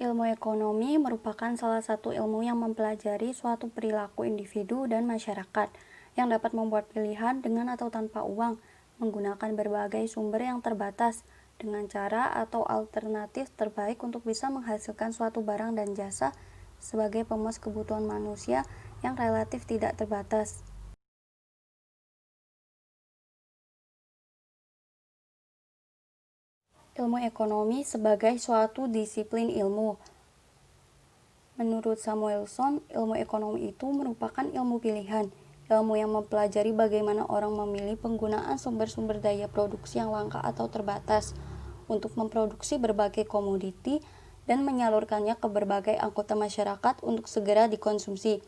Ilmu ekonomi merupakan salah satu ilmu yang mempelajari suatu perilaku individu dan masyarakat yang dapat membuat pilihan dengan atau tanpa uang, menggunakan berbagai sumber yang terbatas, dengan cara atau alternatif terbaik untuk bisa menghasilkan suatu barang dan jasa sebagai pemuas kebutuhan manusia yang relatif tidak terbatas. Ilmu ekonomi sebagai suatu disiplin ilmu. Menurut Samuelson, ilmu ekonomi itu merupakan ilmu pilihan, ilmu yang mempelajari bagaimana orang memilih penggunaan sumber-sumber daya produksi yang langka atau terbatas untuk memproduksi berbagai komoditi dan menyalurkannya ke berbagai anggota masyarakat untuk segera dikonsumsi.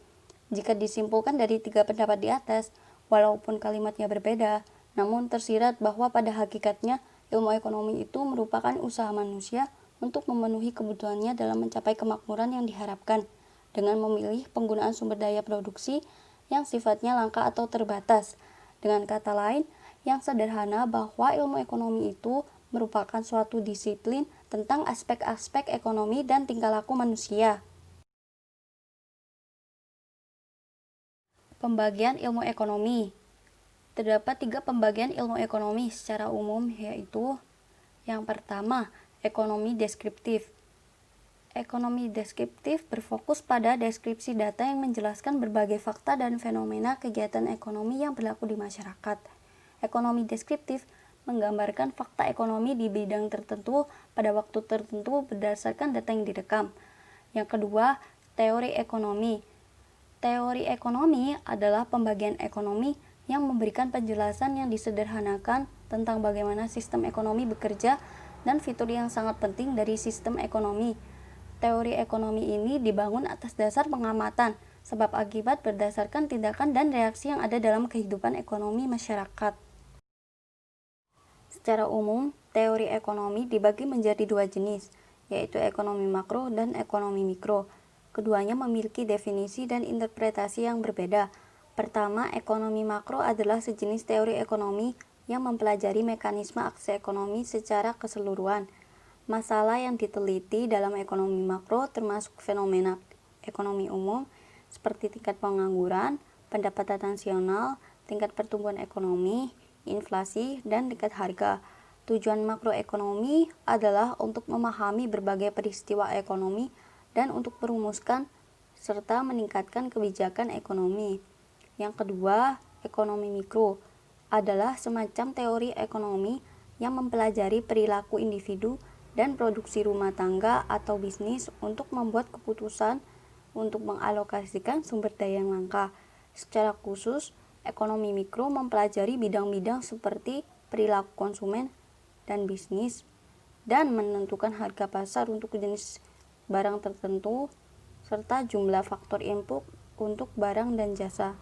Jika disimpulkan dari tiga pendapat di atas, walaupun kalimatnya berbeda, namun tersirat bahwa pada hakikatnya ilmu ekonomi itu merupakan usaha manusia untuk memenuhi kebutuhannya dalam mencapai kemakmuran yang diharapkan, dengan memilih penggunaan sumber daya produksi yang sifatnya langka atau terbatas. Dengan kata lain, yang sederhana bahwa ilmu ekonomi itu merupakan suatu disiplin tentang aspek-aspek ekonomi dan tingkah laku manusia. Pembagian ilmu ekonomi. Terdapat tiga pembagian ilmu ekonomi secara umum, yaitu yang pertama, ekonomi deskriptif. Ekonomi deskriptif berfokus pada deskripsi data yang menjelaskan berbagai fakta dan fenomena kegiatan ekonomi yang berlaku di masyarakat. Ekonomi deskriptif menggambarkan fakta ekonomi di bidang tertentu pada waktu tertentu berdasarkan data yang direkam. Yang kedua, teori ekonomi. Teori ekonomi adalah pembagian ekonomi yang memberikan penjelasan yang disederhanakan tentang bagaimana sistem ekonomi bekerja dan fitur yang sangat penting dari sistem ekonomi. Teori ekonomi ini dibangun atas dasar pengamatan, sebab akibat berdasarkan tindakan dan reaksi yang ada dalam kehidupan ekonomi masyarakat. Secara umum, teori ekonomi dibagi menjadi dua jenis, yaitu ekonomi makro dan ekonomi mikro. Keduanya memiliki definisi dan interpretasi yang berbeda. Pertama, ekonomi makro adalah sejenis teori ekonomi yang mempelajari mekanisme aksi ekonomi secara keseluruhan. Masalah yang diteliti dalam ekonomi makro termasuk fenomena ekonomi umum seperti tingkat pengangguran, pendapatan nasional, tingkat pertumbuhan ekonomi, inflasi, dan tingkat harga. Tujuan makroekonomi adalah untuk memahami berbagai peristiwa ekonomi dan untuk merumuskan serta meningkatkan kebijakan ekonomi. Yang kedua, ekonomi mikro adalah semacam teori ekonomi yang mempelajari perilaku individu dan produksi rumah tangga atau bisnis untuk membuat keputusan untuk mengalokasikan sumber daya yang langka. Secara khusus, ekonomi mikro mempelajari bidang-bidang seperti perilaku konsumen dan bisnis dan menentukan harga pasar untuk jenis barang tertentu serta jumlah faktor input untuk barang dan jasa.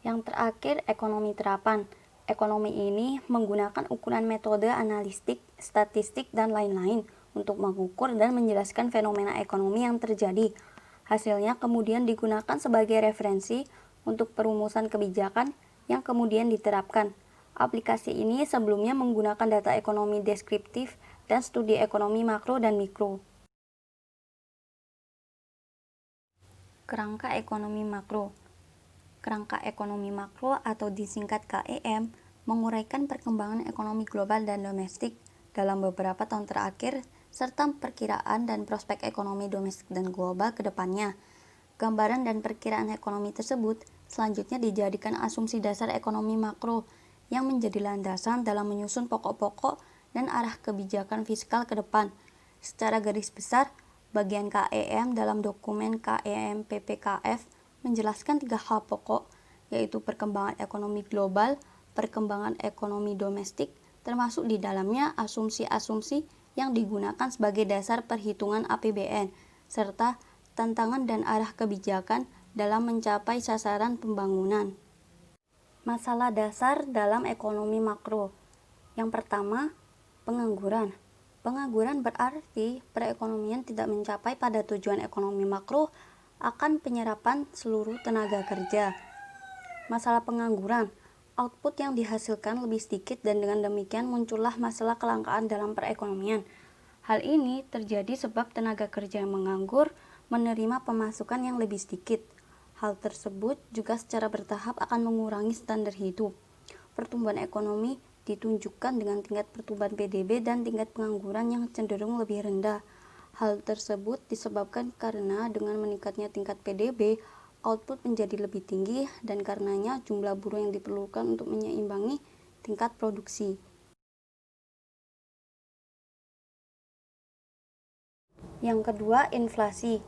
Yang terakhir, ekonomi terapan. Ekonomi ini menggunakan ukuran metode analistik, statistik, dan lain-lain untuk mengukur dan menjelaskan fenomena ekonomi yang terjadi. Hasilnya kemudian digunakan sebagai referensi untuk perumusan kebijakan yang kemudian diterapkan. Aplikasi ini sebelumnya menggunakan data ekonomi deskriptif dan studi ekonomi makro dan mikro. Kerangka ekonomi makro. Kerangka ekonomi makro atau disingkat KEM menguraikan perkembangan ekonomi global dan domestik dalam beberapa tahun terakhir serta perkiraan dan prospek ekonomi domestik dan global ke depannya. Gambaran dan perkiraan ekonomi tersebut selanjutnya dijadikan asumsi dasar ekonomi makro yang menjadi landasan dalam menyusun pokok-pokok dan arah kebijakan fiskal ke depan. Secara garis besar, bagian KEM dalam dokumen KEM PPKF menjelaskan tiga hal pokok, yaitu perkembangan ekonomi global, perkembangan ekonomi domestik, termasuk di dalamnya asumsi-asumsi yang digunakan sebagai dasar perhitungan APBN, serta tantangan dan arah kebijakan dalam mencapai sasaran pembangunan. Masalah dasar dalam ekonomi makro. Yang pertama, pengangguran. Pengangguran berarti perekonomian tidak mencapai pada tujuan ekonomi makro akan penyerapan seluruh tenaga kerja. Masalah pengangguran, output yang dihasilkan lebih sedikit dan dengan demikian muncullah masalah kelangkaan dalam perekonomian. Hal ini terjadi sebab tenaga kerja yang menganggur menerima pemasukan yang lebih sedikit. Hal tersebut juga secara bertahap akan mengurangi standar hidup. Pertumbuhan ekonomi ditunjukkan dengan tingkat pertumbuhan PDB dan tingkat pengangguran yang cenderung lebih rendah. Hal tersebut disebabkan karena dengan meningkatnya tingkat PDB, output menjadi lebih tinggi dan karenanya jumlah buruh yang diperlukan untuk menyeimbangi tingkat produksi. Yang kedua, inflasi.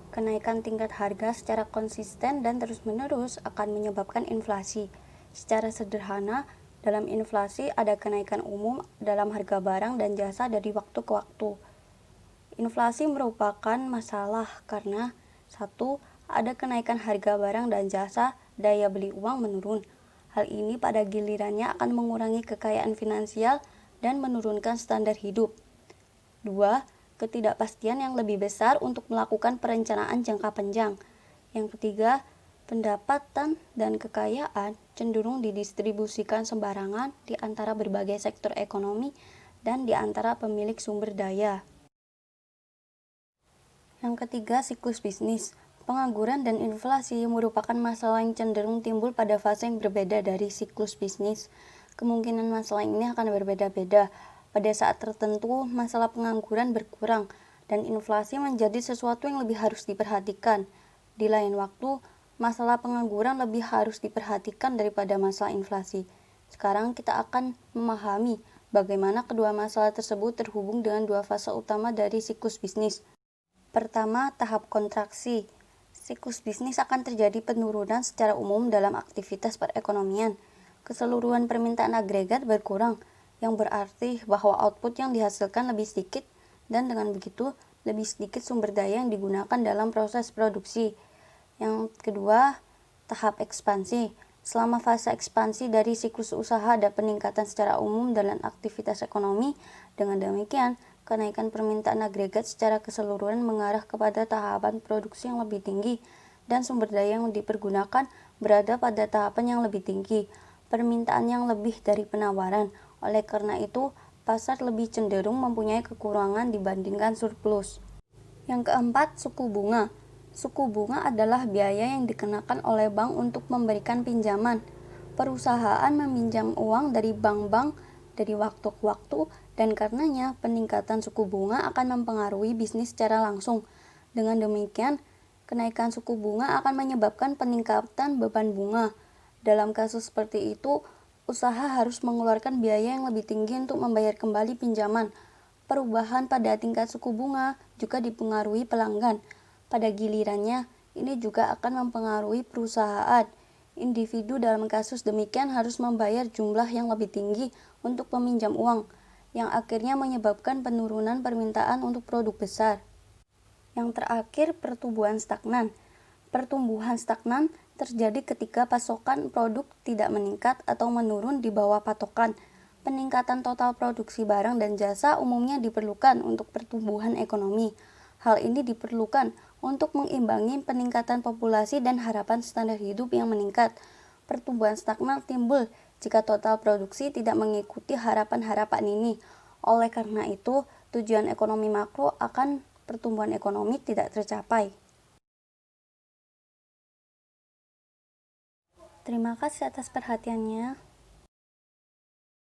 Kenaikan tingkat harga secara konsisten dan terus-menerus akan menyebabkan inflasi. Secara sederhana, dalam inflasi ada kenaikan umum dalam harga barang dan jasa dari waktu ke waktu. Inflasi merupakan masalah karena satu, ada kenaikan harga barang dan jasa, daya beli uang menurun. Hal ini pada gilirannya akan mengurangi kekayaan finansial dan menurunkan standar hidup. 2. Ketidakpastian yang lebih besar untuk melakukan perencanaan jangka panjang. Yang ketiga, pendapatan dan kekayaan cenderung didistribusikan sembarangan di antara berbagai sektor ekonomi dan di antara pemilik sumber daya. Yang ketiga, siklus bisnis. Pengangguran dan inflasi merupakan masalah yang cenderung timbul pada fase yang berbeda dari siklus bisnis. Kemungkinan masalah ini akan berbeda-beda. Pada saat tertentu, masalah pengangguran berkurang dan inflasi menjadi sesuatu yang lebih harus diperhatikan. Di lain waktu, masalah pengangguran lebih harus diperhatikan daripada masalah inflasi. Sekarang kita akan memahami bagaimana kedua masalah tersebut terhubung dengan dua fase utama dari siklus bisnis. Pertama, tahap kontraksi. Siklus bisnis akan terjadi penurunan secara umum dalam aktivitas perekonomian. Keseluruhan permintaan agregat berkurang, yang berarti bahwa output yang dihasilkan lebih sedikit dan dengan begitu lebih sedikit sumber daya yang digunakan dalam proses produksi. Yang kedua, tahap ekspansi. Selama fase ekspansi dari siklus usaha ada peningkatan secara umum dalam aktivitas ekonomi. Dengan demikian, kenaikan permintaan agregat secara keseluruhan mengarah kepada tahapan produksi yang lebih tinggi dan sumber daya yang dipergunakan berada pada tahapan yang lebih tinggi. Permintaan yang lebih dari penawaran. Oleh karena itu, pasar lebih cenderung mempunyai kekurangan dibandingkan surplus. Yang keempat, suku bunga. Suku bunga adalah biaya yang dikenakan oleh bank untuk memberikan pinjaman. Perusahaan meminjam uang dari bank-bank dari waktu ke waktu dan karenanya peningkatan suku bunga akan mempengaruhi bisnis secara langsung. Dengan demikian, kenaikan suku bunga akan menyebabkan peningkatan beban bunga. Dalam kasus seperti itu, usaha harus mengeluarkan biaya yang lebih tinggi untuk membayar kembali pinjaman. Perubahan pada tingkat suku bunga juga dipengaruhi pelanggan. Pada gilirannya, ini juga akan mempengaruhi perusahaan. Individu dalam kasus demikian harus membayar jumlah yang lebih tinggi untuk peminjam uang, yang akhirnya menyebabkan penurunan permintaan untuk produk besar. Yang terakhir, pertumbuhan stagnan. Pertumbuhan stagnan terjadi ketika pasokan produk tidak meningkat atau menurun di bawah patokan. Peningkatan total produksi barang dan jasa umumnya diperlukan untuk pertumbuhan ekonomi. Hal ini diperlukan untuk mengimbangi peningkatan populasi dan harapan standar hidup yang meningkat. Pertumbuhan stagnan timbul jika total produksi tidak mengikuti harapan-harapan ini. Oleh karena itu, tujuan ekonomi makro akan pertumbuhan ekonomi tidak tercapai. Terima kasih atas perhatiannya.